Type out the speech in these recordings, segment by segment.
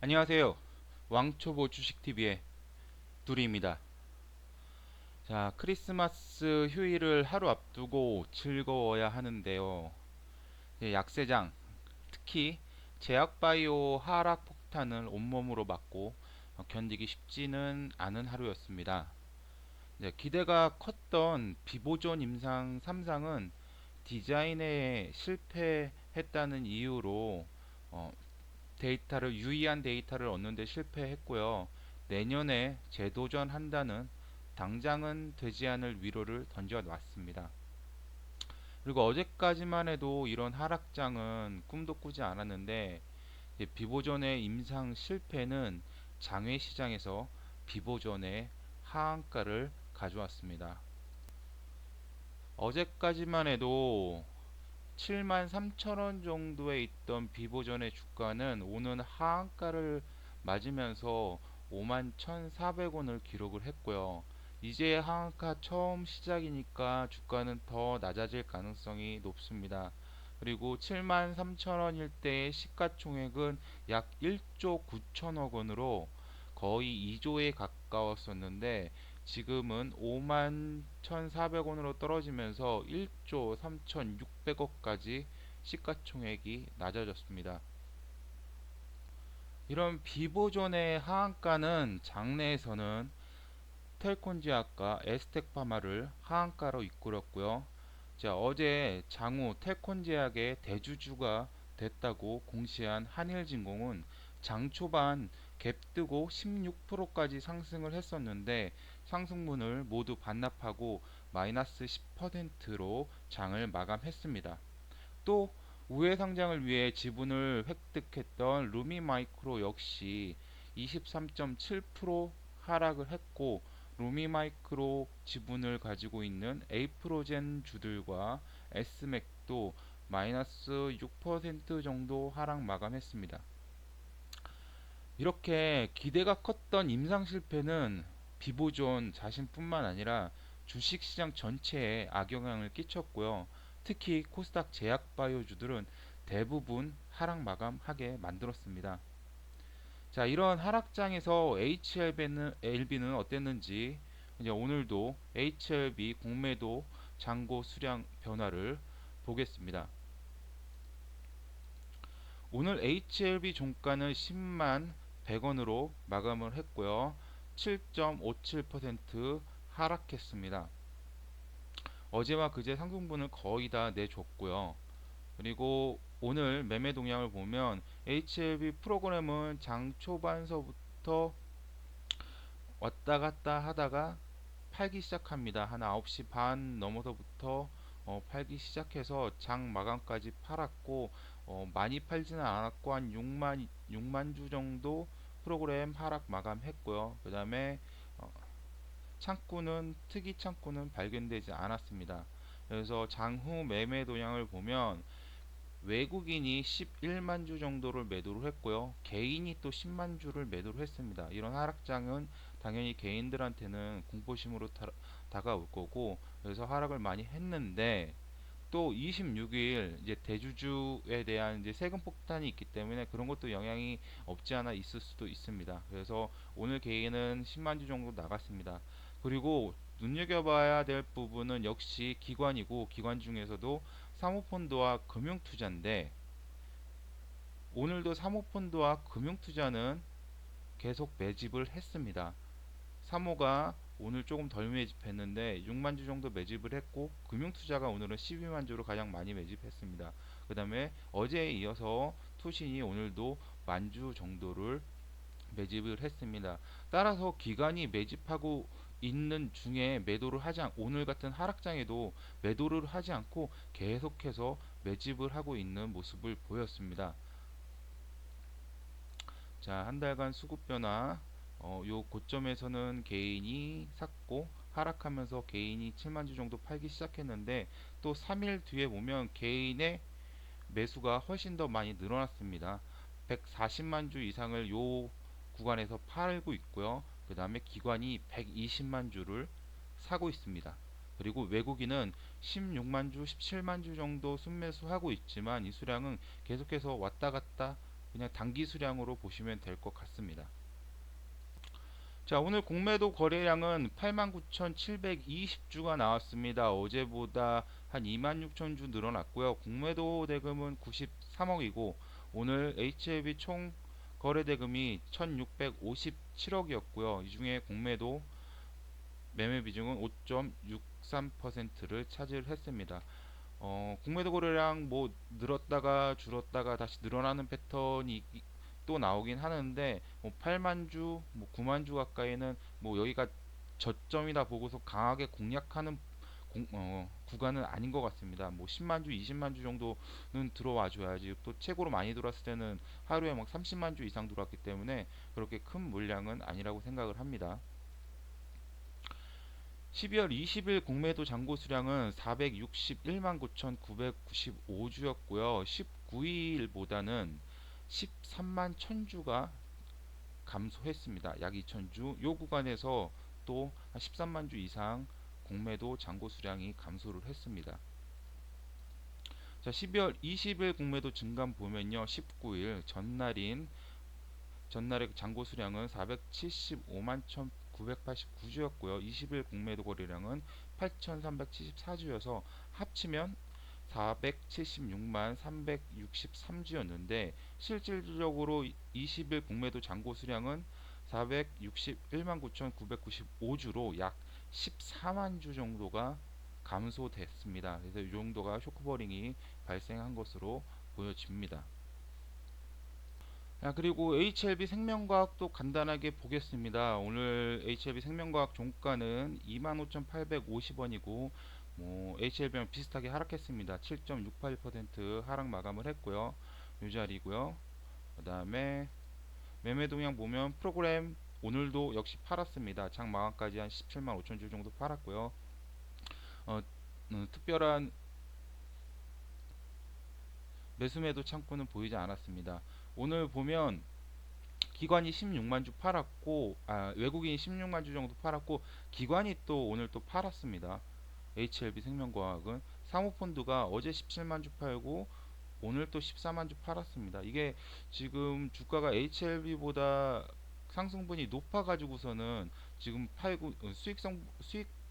안녕하세요. 왕초보 주식TV의 두리입니다. 자, 크리스마스 휴일을 하루 앞두고 즐거워야 하는데요. 약세장, 특히 제약바이오 하락 폭탄을 온몸으로 맞고 견디기 쉽지는 않은 하루였습니다. 기대가 컸던 비보존 임상 3상은 디자인에 실패했다는 이유로 유의한 데이터를 얻는 데 실패했고요. 내년에 재도전한다는 당장은 되지 않을 위로를 던져놨습니다. 그리고 어제까지만 해도 이런 하락장은 꿈도 꾸지 않았는데 비보존의 임상 실패는 장외 시장에서 비보존의 하한가를 가져왔습니다. 어제까지만 해도 73,000원 정도에 있던 비보존의 주가는 오는 하한가를 맞으면서 51,400원을 기록을 했고요. 이제 하한가 처음 시작이니까 주가는 더 낮아질 가능성이 높습니다. 그리고 73,000원일 때의 시가총액은 약 1조 9천억 원으로 거의 2조에 가까웠었는데 지금은 5만 1,400원으로 떨어지면서 1조 3,600억까지 시가총액이 낮아졌습니다. 이런 비보존의 하한가는 장내에서는 텔콘제약과 에스텍파마를 하한가로 이끌었고요. 자, 어제 장우 텔콘제약의 대주주가 됐다고 공시한 한일진공은 장 초반 갭 뜨고 16%까지 상승을 했었는데 상승분을 모두 반납하고 마이너스 10%로 장을 마감했습니다. 또 우회 상장을 위해 지분을 획득했던 루미마이크로 역시 23.7% 하락을 했고 루미마이크로 지분을 가지고 있는 에이프로젠 주들과 에스맥도 마이너스 6% 정도 하락 마감했습니다. 이렇게 기대가 컸던 임상 실패는 비보존 자신뿐만 아니라 주식시장 전체에 악영향을 끼쳤고요. 특히 코스닥 제약바이오주들은 대부분 하락 마감하게 만들었습니다. 자, 이런 하락장에서 HLB는 어땠는지 이제 오늘도 HLB 공매도 잔고 수량 변화를 보겠습니다. 오늘 HLB 종가는 10만 100원으로 마감을 했고요. 7.57% 하락했습니다. 어제와 그제 상승분을 거의 다 내줬고요. 그리고 오늘 매매 동향을 보면 HLB 프로그램은 장 초반서부터 왔다 갔다 하다가 팔기 시작합니다. 한 9시 반 넘어서부터 팔기 시작해서 장 마감까지 팔았고 많이 팔지는 않았고 한 6만 주 정도 프로그램 하락 마감했고요. 그 다음에 특이 창구는 발견되지 않았습니다. 그래서 장후 매매 동향을 보면 외국인이 11만 주 정도를 매도를 했고요. 개인이 또 10만 주를 매도를 했습니다. 이런 하락장은 당연히 개인들한테는 공포심으로 다가올 거고 그래서 하락을 많이 했는데 또 26일 이제 대주주에 대한 이제 세금 폭탄이 있기 때문에 그런 것도 영향이 없지 않아 있을 수도 있습니다. 그래서 오늘 개인은 10만 주 정도 나갔습니다. 그리고 눈여겨봐야 될 부분은 역시 기관이고 기관 중에서도 사모펀드와 금융투자인데 오늘도 사모펀드와 금융투자는 계속 매집을 했습니다. 사모가 오늘 조금 덜 매집했는데 6만 주 정도 매집을 했고 금융투자가 오늘은 12만 주로 가장 많이 매집했습니다. 그 다음에 어제에 이어서 투신이 오늘도 만 주 정도를 매집을 했습니다. 따라서 기관이 매집하고 있는 중에 오늘 같은 하락장에도 매도를 하지 않고 계속해서 매집을 하고 있는 모습을 보였습니다. 자, 한 달간 수급 변화 요 고점에서는 개인이 샀고 하락하면서 개인이 7만 주 정도 팔기 시작했는데 또 3일 뒤에 보면 개인의 매수가 훨씬 더 많이 늘어났습니다. 140만 주 이상을 요 구간에서 팔고 있고요. 그 다음에 기관이 120만 주를 사고 있습니다. 그리고 외국인은 16만 주, 17만 주 정도 순매수하고 있지만 이 수량은 계속해서 왔다 갔다 그냥 단기 수량으로 보시면 될 것 같습니다. 자, 오늘 공매도 거래량은 89,720주가 나왔습니다. 어제보다 한 26,000주 늘어났고요. 공매도 대금은 93억이고 오늘 HLB 총 거래 대금이 1,657억이었고요. 이 중에 공매도 매매 비중은 5.63%를 차지했습니다. 공매도 거래량 뭐 늘었다가 줄었다가 다시 늘어나는 패턴이 또 나오긴 하는데 뭐 8만 주, 뭐 9만 주 가까이는 뭐 여기가 저점이다 보고서 강하게 공략하는 구간은 아닌 것 같습니다. 뭐 10만 주, 20만 주 정도는 들어와 줘야지. 또 최고로 많이 들어왔을 때는 하루에 막 30만 주 이상 들어왔기 때문에 그렇게 큰 물량은 아니라고 생각을 합니다. 12월 20일 공매도 잔고 수량은 461만 9,995주였고요. 19일보다는 13만 1000주가 감소했습니다. 약 2000주. 요 구간에서 또 13만 주 이상 공매도 잔고 수량이 감소를 했습니다. 자, 12월 20일 공매도 증감 보면요. 19일 전날의 잔고 수량은 475만 1989주였고요. 20일 공매도 거래량은 8374주여서 합치면 476만 363주였는데 실질적으로 20일 공매도 잔고 수량은 461만 9,995주로 약 14만 주 정도가 감소됐습니다. 그래서 이 정도가 쇼크버링이 발생한 것으로 보여집니다. 그리고 HLB 생명과학도 간단하게 보겠습니다. 오늘 HLB 생명과학 종가는 25,850원이고 뭐 HLB랑 비슷하게 하락했습니다. 7.68% 하락 마감을 했고요. 이 자리고요. 그 다음에 매매 동향 보면 프로그램 오늘도 역시 팔았습니다. 장 마감까지 한 17만 5천 주 정도 팔았고요. 특별한 매수매도 창구는 보이지 않았습니다. 오늘 보면 기관이 16만 주 팔았고 외국인이 16만 주 정도 팔았고 기관이 또 오늘 또 팔았습니다. HLB 생명과학은 사모펀드가 어제 17만 주 팔고 오늘 또 14만 주 팔았습니다. 이게 지금 주가가 HLB보다 상승분이 높아 가지고서는 지금 팔고 수익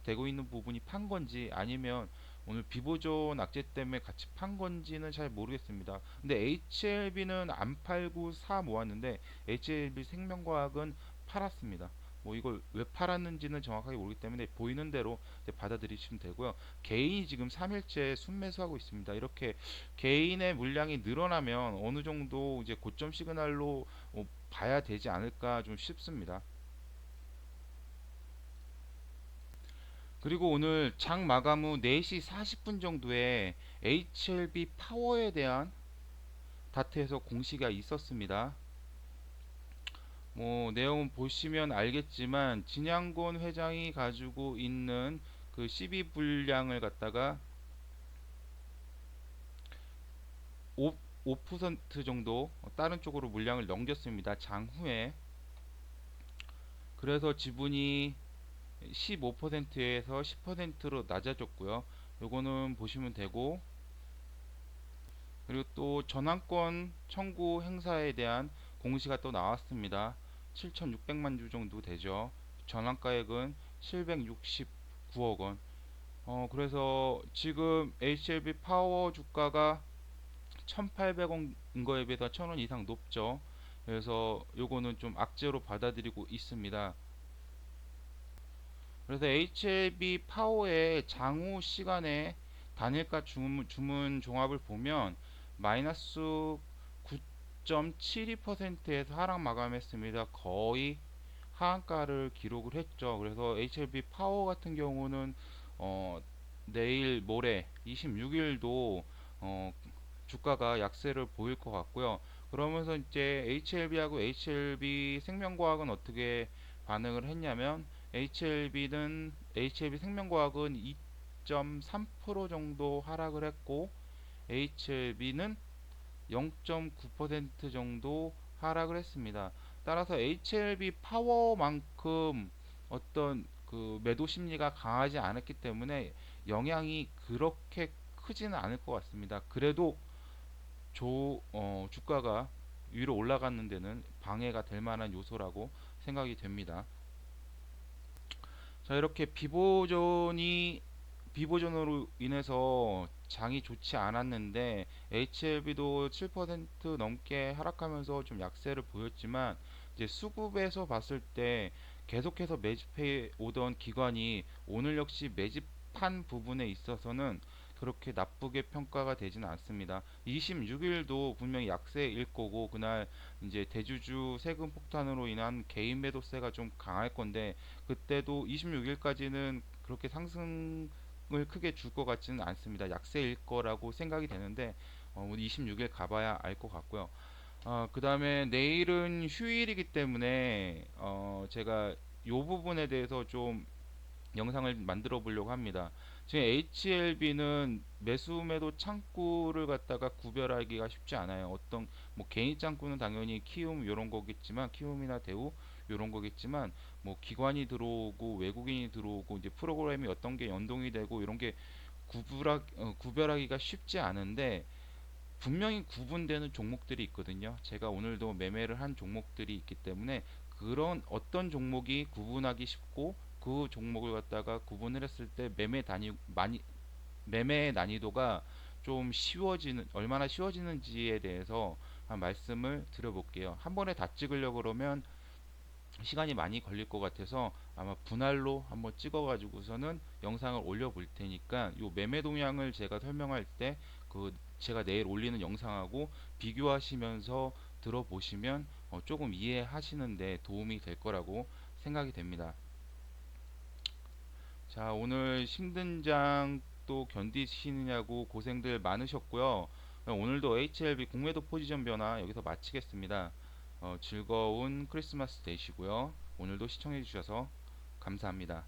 되고 있는 부분이 판 건지 아니면 오늘 비보존 악재 때문에 같이 판 건지는 잘 모르겠습니다. 근데 HLB는 안 팔고 사 모았는데 HLB 생명과학은 팔았습니다. 뭐 이걸 왜 팔았는지는 정확하게 모르기 때문에 보이는 대로 받아들이시면 되고요. 개인이 지금 3일째 순매수하고 있습니다. 이렇게 개인의 물량이 늘어나면 어느 정도 이제 고점 시그널로 봐야 되지 않을까 좀 싶습니다. 그리고 오늘 장 마감 후 4시 40분 정도에 HLB 파워에 대한 다트에서 공시가 있었습니다. 뭐 내용은 보시면 알겠지만 진양곤 회장이 가지고 있는 그 12 분량을 갖다가 5% 정도 다른 쪽으로 물량을 넘겼습니다. 장후에. 그래서 지분이 15%에서 10%로 낮아졌고요. 요거는 보시면 되고, 그리고 또 전환권 청구 행사에 대한 공시가 또 나왔습니다. 7,600만 주 정도 되죠. 전환가액은 769억 원. 그래서 지금 HLB 파워 주가가 1,800원인 거에 비해서 1,000원 이상 높죠. 그래서 요거는 좀 악재로 받아들이고 있습니다. 그래서 HLB 파워의 장후 시간에 단일가 주문 종합을 보면 마이너스 9.72%에서 하락 마감했습니다. 거의 하한가를 기록을 했죠. 그래서 HLB 파워 같은 경우는 내일 모레 26일도 주가가 약세를 보일 것 같고요. 그러면서 이제 HLB하고 HLB 생명과학은 어떻게 반응을 했냐면 HLB 생명과학은 2.3% 정도 하락을 했고 HLB는 0.9% 정도 하락을 했습니다. 따라서 HLB 파워만큼 어떤 그 매도 심리가 강하지 않았기 때문에 영향이 그렇게 크지는 않을 것 같습니다. 그래도 주가가 위로 올라가는 데는 방해가 될 만한 요소라고 생각이 됩니다. 자, 이렇게 비보존으로 인해서 장이 좋지 않았는데 HLB도 7% 넘게 하락하면서 좀 약세를 보였지만 이제 수급에서 봤을 때 계속해서 매집해 오던 기관이 오늘 역시 매집한 부분에 있어서는 그렇게 나쁘게 평가가 되지는 않습니다. 26일도 분명히 약세일 거고 그날 이제 대주주 세금 폭탄으로 인한 개인 매도세가 좀 강할 건데 그때도 26일까지는 그렇게 상승을 크게 줄 것 같지는 않습니다. 약세일 거라고 생각이 되는데 26일 가봐야 알 것 같고요. 그 다음에 내일은 휴일이기 때문에 제가 이 부분에 대해서 좀 영상을 만들어 보려고 합니다. 지금 HLB는 매수 매도 창구를 갖다가 구별하기가 쉽지 않아요. 어떤 뭐 개인 창구는 당연히 키움 이런 거겠지만 키움이나 대우 이런 거겠지만 뭐 기관이 들어오고 외국인이 들어오고 이제 프로그램이 어떤 게 연동이 되고 이런 게 구별하기가 쉽지 않은데 분명히 구분되는 종목들이 있거든요. 제가 오늘도 매매를 한 종목들이 있기 때문에 그런 어떤 종목이 구분하기 쉽고 그 종목을 갖다가 구분을 했을 때 매매의 난이도가 좀 쉬워지는 얼마나 쉬워지는지에 대해서 한 말씀을 드려볼게요. 한 번에 다 찍으려고 그러면 시간이 많이 걸릴 것 같아서 아마 분할로 한번 찍어 가지고서는 영상을 올려 볼 테니까 요 매매 동향을 제가 설명할 때 그 제가 내일 올리는 영상하고 비교하시면서 들어보시면 조금 이해하시는데 도움이 될 거라고 생각이 됩니다. 자, 오늘 힘든 장 또 견디시느냐고 고생들 많으셨고요. 오늘도 HLB 공매도 포지션 변화 여기서 마치겠습니다. 즐거운 크리스마스 되시고요. 오늘도 시청해 주셔서 감사합니다.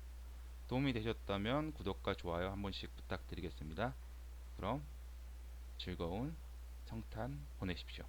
도움이 되셨다면 구독과 좋아요 한 번씩 부탁드리겠습니다. 그럼 즐거운 성탄 보내십시오.